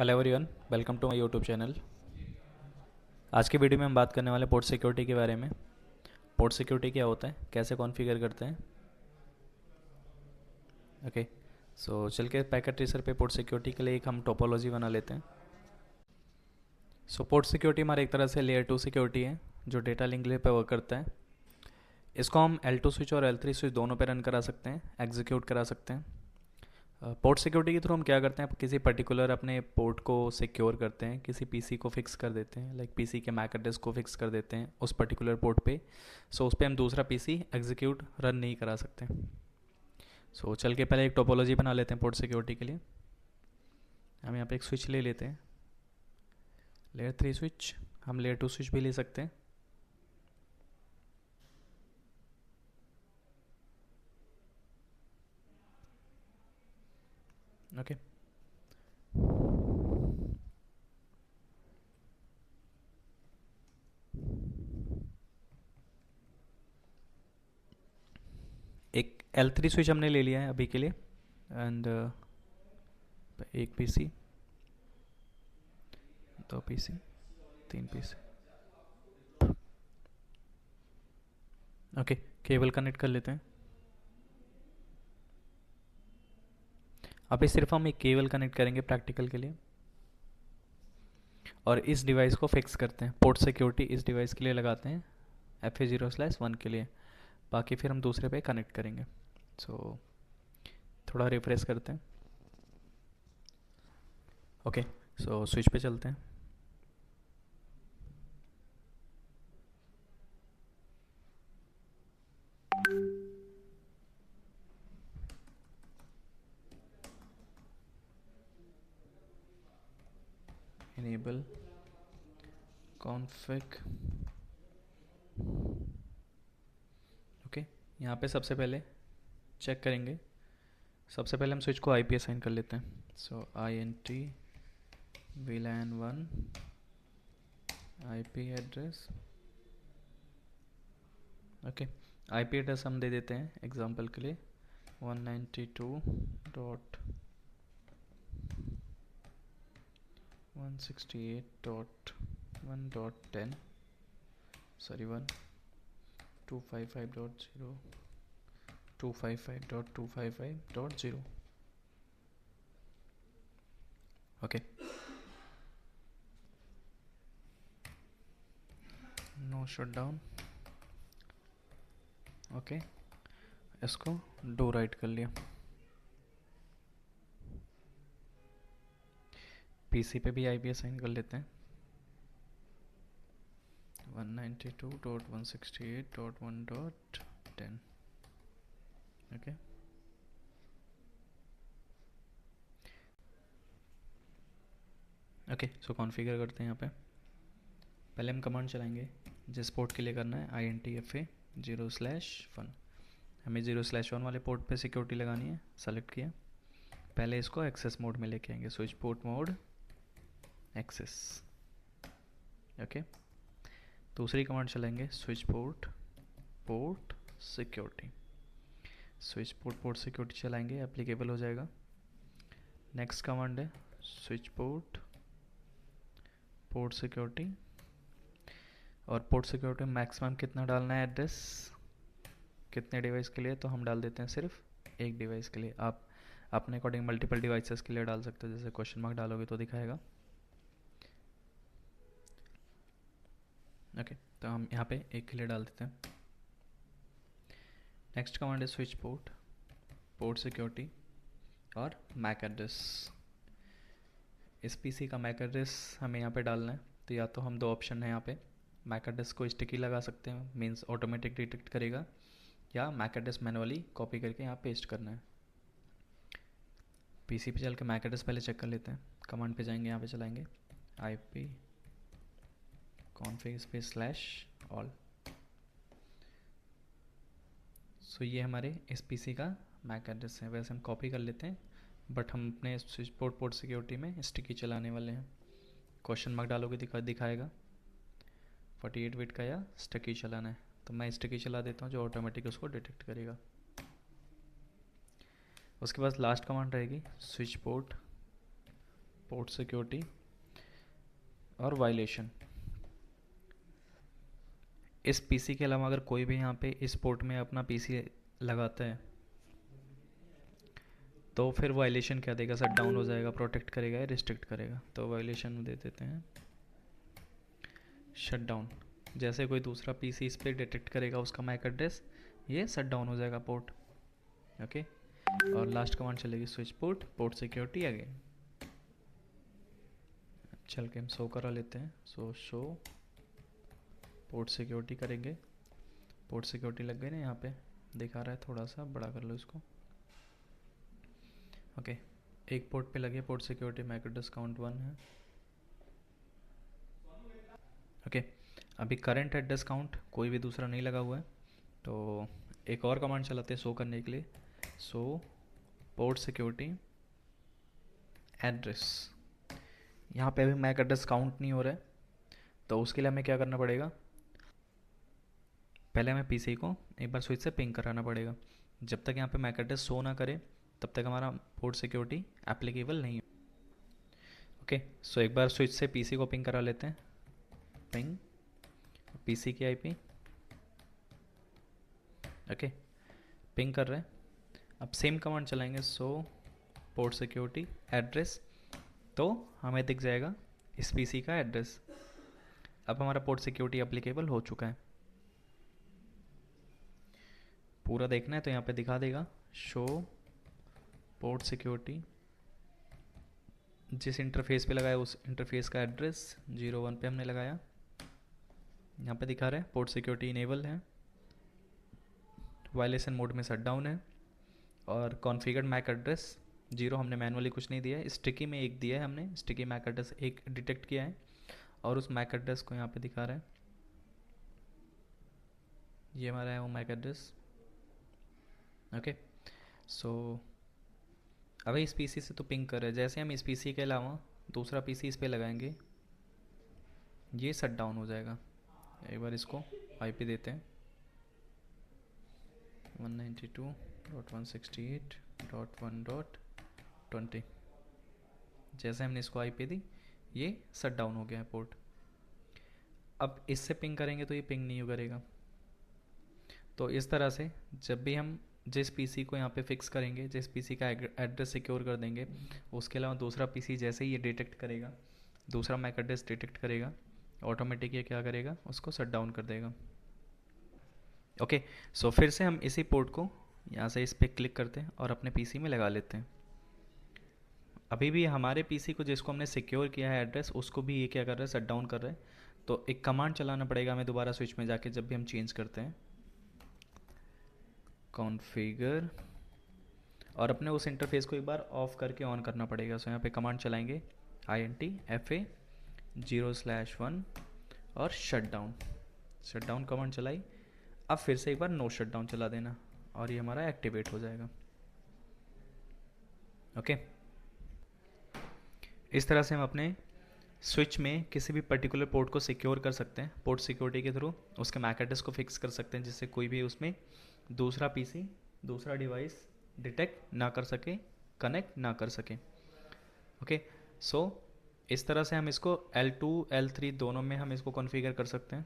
Hello everyone, welcome to my YouTube channel. आज की video में हम बात करने वाले पोर्ट सिक्योरिटी के बारे में। पोर्ट सिक्योरिटी क्या होता है, कैसे कॉन्फ़िगर करते हैं। ओके, सो चल के पैकेट ट्रेसर पे पोर्ट सिक्योरिटी के लिए एक हम टोपोलॉजी बना लेते हैं। सो पोर्ट सिक्योरिटी हमारा एक तरह से लेयर 2 सिक्योरिटी है जो डेटा लिंक लेयर पे वर्क करता है। इसको हम L2 स्विच और L3 स्विच दोनों पे रन करा सकते हैं, एग्जीक्यूट करा सकते हैं। पोर्ट सिक्योरिटी के थ्रू हम क्या करते हैं, किसी पर्टिकुलर अपने पोर्ट को सिक्योर करते हैं, किसी पीसी को फिक्स कर देते हैं, लाइक पीसी के मैक एड्रेस को फिक्स कर देते हैं उस पर्टिकुलर पोर्ट पे। सो उस पर हम दूसरा पीसी एग्जीक्यूट रन नहीं करा सकते। सो चल के पहले एक टोपोलॉजी बना लेते हैं पोर्ट सिक्योरिटी के लिए। हम यहाँ पे एक स्विच ले लेते हैं, लेयर 3 स्विच। हम लेयर 2 स्विच भी ले सकते हैं। ओके, एक L3 स्विच हमने ले लिया है अभी के लिए। एंड एक पीसी, दो पीसी, तीन पीसी। ओके, केबल कनेक्ट कर लेते हैं। अभी सिर्फ हम एक केबल कनेक्ट करेंगे प्रैक्टिकल के लिए, और इस डिवाइस को फिक्स करते हैं। पोर्ट सिक्योरिटी इस डिवाइस के लिए लगाते हैं, FA0/1 के लिए। बाकी फिर हम दूसरे पे कनेक्ट करेंगे। सो थोड़ा रिफ्रेश करते हैं। ओके, सो स्विच पे चलते हैं। Enable config. ओके, यहाँ पे सबसे पहले चेक करेंगे। सबसे पहले हम स्विच को IP असाइन कर लेते हैं। So INT VLAN 1 IP address. Okay, IP address हम दे देते हैं एग्जांपल के लिए 192.168.1.10, sorry 255.0 255.255.0। Okay, no shutdown. Okay, इसको डो राइट कर लिया। पीसी पे भी IP असाइन कर लेते हैं 192.168.1.10। ओके, ओके, सो कॉन्फ़िगर करते हैं यहाँ पे। पहले हम कमांड चलाएंगे जिस पोर्ट के लिए करना है, INTFA0/1। हमें 0/1 वाले पोर्ट पे सिक्योरिटी लगानी है, सेलेक्ट किया। पहले इसको एक्सेस मोड में लेके आएंगे, switch port mode access. Okay, दूसरी कमांड चलाएंगे switch port port security. Switch port port security चलाएंगे, एप्लीकेबल हो जाएगा। नेक्स्ट कमांड है स्विच पोर्ट पोर्ट सिक्योरिटी। और पोर्ट सिक्योरिटी में मैक्सिमम कितना डालना है एड्रेस, कितने डिवाइस के लिए, तो हम डाल देते हैं सिर्फ एक डिवाइस के लिए। आप अपने अकॉर्डिंग मल्टीपल डिवाइसेस के लिए डाल सकते हो, जैसे क्वेश्चन मार्क डालोगे तो दिखाएगा। ओके, तो हम यहाँ पे एक के लिए डाल देते हैं। नेक्स्ट कमांड है स्विच पोर्ट पोर्ट सिक्योरिटी और मैक एड्रेस। इस पीसी का मैक एड्रेस हमें यहाँ पे डालना है। तो या तो हम दो ऑप्शन है यहाँ पे, मैक एड्रेस को स्टिकी लगा सकते हैं, मीन्स ऑटोमेटिक डिटेक्ट करेगा, या मैक एड्रेस मैनुअली कॉपी करके यहाँ पेस्ट करना है। पीसी पे चल के मैक एड्रेस पहले चेक कर लेते हैं। कमांड पे जाएंगे, यहाँ पे चलाएंगे IP config space /all। सो ये हमारे इस पीसी का मैक एड्रेस है। वैसे हम कॉपी कर लेते हैं, बट हम अपने स्विच पोर्ट पोर्ट सिक्योरिटी में स्टिकी चलाने वाले हैं। क्वेश्चन मार्क डालोगे दिखाएगा 48 बिट का या स्टिकी चलाना है। तो मैं स्टिकी चला देता हूँ जो ऑटोमेटिक उसको डिटेक्ट करेगा। उसके बाद लास्ट कमांड रहेगी स्विच पोर्ट पोर्ट सिक्योरिटी और वायलेशन। इस पीसी के अलावा अगर कोई भी यहाँ पे इस पोर्ट में अपना पीसी लगाता है तो फिर वायलेशन क्या देगा, शट डाउन हो जाएगा, प्रोटेक्ट करेगा या रिस्ट्रिक्ट करेगा। तो वायलेशन दे देते हैं शट डाउन। जैसे कोई दूसरा पीसी इस पर डिटेक्ट करेगा उसका मैक एड्रेस, ये शट डाउन हो जाएगा पोर्ट। ओके, और लास्ट कमांड चलेगी switch port, port security again. चल के हम शो करा लेते हैं। सो शो पोर्ट सिक्योरिटी करेंगे। पोर्ट सिक्योरिटी लग गई ना, यहाँ पे दिखा रहा है, थोड़ा सा बड़ा कर लो इसको। ओके, एक पोर्ट पे लगे port security, MAC address count 1 है। ओके, अभी करंट एड्रेस काउंट कोई भी दूसरा नहीं लगा हुआ है, तो एक और कमांड चलाते हैं शो करने के लिए। सो पोर्ट सिक्योरिटी एड्रेस, यहाँ पे अभी मैक एड्रेस काउंट नहीं हो रहा है, तो उसके लिए हमें क्या करना पड़ेगा, पहले हमें पीसी को एक बार स्विच से पिंग कराना पड़ेगा। जब तक यहाँ पे मैक एड्रेस शो ना करे तब तक हमारा पोर्ट सिक्योरिटी एप्लीकेबल नहीं है। ओके, सो एक बार स्विच से पीसी को पिंग करा लेते हैं। पिंग पीसी की आईपी। ओके, पिंग कर रहे हैं। अब सेम कमांड चलाएंगे, सो पोर्ट सिक्योरिटी एड्रेस, तो हमें दिख जाएगा इस पीसी का एड्रेस। अब हमारा पोर्ट सिक्योरिटी एप्लीकेबल हो चुका है। पूरा देखना है तो यहाँ पे दिखा देगा शो पोर्ट सिक्योरिटी, जिस इंटरफेस पे लगाया उस इंटरफेस का एड्रेस 01 पे हमने लगाया। यहाँ पे दिखा रहा है पोर्ट सिक्योरिटी इनेबल है, वायलेशन मोड में शट डाउन है, और कॉन्फ़िगर्ड मैक एड्रेस 0 हमने मैनुअली कुछ नहीं दिया है, स्टिकी में एक दिया है हमने, स्टिकी मैक एड्रेस एक डिटेक्ट किया है और उस मैक एड्रेस को यहाँ पे दिखा रहा है, ये हमारा है वो मैक एड्रेस। ओके, सो अभी इस पीसी से तो पिंग कर रहे हैं, जैसे हम इस पीसी के अलावा दूसरा पीसी इस पे लगाएंगे ये शट डाउन हो जाएगा। एक बार इसको आईपी देते हैं 192.168.1.20। जैसे हमने इसको आईपी दी ये शट डाउन हो गया है पोर्ट। अब इससे पिंग करेंगे तो ये पिंग नहीं करेगा। तो इस तरह से जब भी हम जिस पीसी को यहाँ पे फिक्स करेंगे, जिस पीसी का एड्रेस सिक्योर कर देंगे, उसके अलावा दूसरा पीसी जैसे ही ये डिटेक्ट करेगा, दूसरा मैक एड्रेस डिटेक्ट करेगा, ऑटोमेटिक ये क्या करेगा, उसको शट डाउन कर देगा। ओके, सो फिर से हम इसी पोर्ट को यहाँ से इस पर क्लिक करते हैं और अपने पीसी में लगा लेते हैं। अभी भी हमारे पीसी को जिसको हमने सिक्योर किया है एड्रेस, उसको भी ये क्या कर रहा है, शट डाउन कर रहा है। तो एक कमांड चलाना पड़ेगा हमें दोबारा स्विच में जाके जब भी हम चेंज करते हैं, कॉन्फ़िगर, और अपने उस इंटरफेस को एक बार ऑफ करके ऑन करना पड़ेगा। सो यहाँ पे कमांड चलाएंगे INT FA0/1 और शट डाउन कमांड चलाई। अब फिर से एक बार नो शट डाउन चला देना और ये हमारा एक्टिवेट हो जाएगा। ओके, इस तरह से हम अपने स्विच में किसी भी पर्टिकुलर पोर्ट को सिक्योर कर सकते हैं पोर्ट सिक्योरिटी के थ्रू, उसके मैक एड्रेस को फिक्स कर सकते हैं जिससे कोई भी उसमें दूसरा पीसी, दूसरा डिवाइस डिटेक्ट ना कर सके, कनेक्ट ना कर सके। ओके, सो इस तरह से हम इसको L2 L3 दोनों में हम इसको कॉन्फ़िगर कर सकते हैं।